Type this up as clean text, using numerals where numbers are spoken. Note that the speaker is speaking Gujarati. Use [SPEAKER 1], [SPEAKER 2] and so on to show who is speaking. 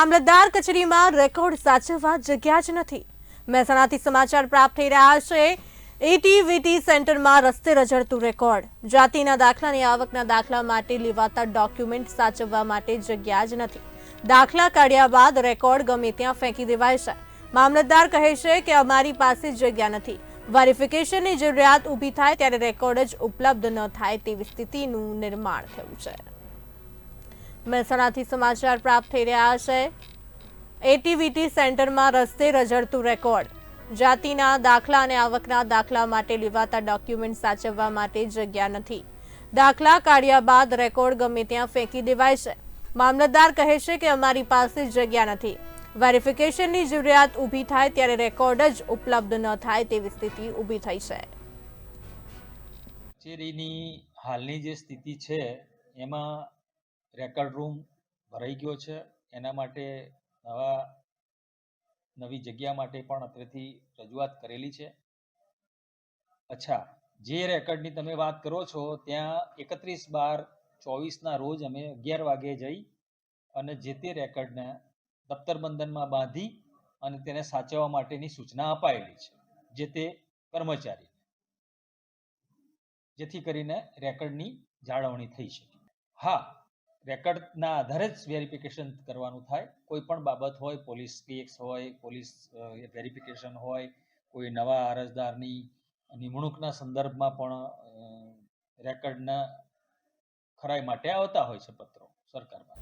[SPEAKER 1] મામલતદાર કચેરીમાં રેકોર્ડ સાચવવા જગ્યા જ નથી। મહેસાણાથી સમાચાર પ્રાપ્ત થઈ રહ્યા છે। એટીવીટી સેન્ટરમાં રસ્તે રઝળતું રેકોર્ડ, જાતિના દાખલાની આવકના દાખલા માટે લેવાતા ડોક્યુમેન્ટ સાચવવા માટે જગ્યા જ નથી। દાખલા કાઢ્યા બાદ રેકોર્ડ ગમે ત્યાં ફેંકી દેવાય છે। મામલતદાર કહે છે કે અમારી પાસે જગ્યા નથી। વેરિફિકેશનની જરૂરિયાત ઊભી થાય ત્યારે રેકોર્ડ જ ઉપલબ્ધ ન થાય તેવી સ્થિતિનું નિર્માણ થયું છે। મહેસાણાથી સમાચાર પ્રાપ્ત થઈ રહ્યા છે। એટીવીટી સેન્ટરમાં રસ્તે રઝળતું રેકોર્ડ, જાતિના દાખલા અને આવકના દાખલા માટે લેવાતા ડોક્યુમેન્ટ સાચવવા માટે જગ્યા નથી। દાખલા કાઢ્યા બાદ રેકોર્ડ ગમે ત્યાં ફેંકી દેવાય છે। મામલતદાર કહે છે કે અમારી પાસે જગ્યા નથી। વેરિફિકેશનની જરૂરિયાત ઊભી થાય ત્યારે રેકોર્ડ જ ઉપલબ્ધ ન થાય તેવી સ્થિતિ ઊભી થઈ છે।
[SPEAKER 2] કચેરીની હાલની જે સ્થિતિ છે એમાં રેકર્ડ રૂમ ભરાઈ ગયો છે। એના માટે નવી જગ્યા માટે પણ અત્રેથી રજૂઆત કરેલી છે। અચ્છા, જે રેકર્ડની તમે વાત કરો છો ત્યાં 31/12/24ના રોજ અમે 11 વાગે જઈ અને જે તે રેકર્ડને દફતર બંધનમાં બાંધી અને તેને સાચવવા માટેની સૂચના અપાયેલી છે જે તે કર્મચારી, જેથી કરીને રેકર્ડની જાળવણી થઈ શકે। હા, રેકર્ડના આધારે જ વેરિફિકેશન કરવાનું થાય। કોઈ પણ બાબત હોય, પોલીસ કેસ હોય, પોલીસ વેરિફિકેશન હોય, કોઈ નવા અરજદારની નિમણૂકના સંદર્ભમાં પણ રેકર્ડના ખરાઈ માટે આવતા હોય છે પત્રો સરકારમાં।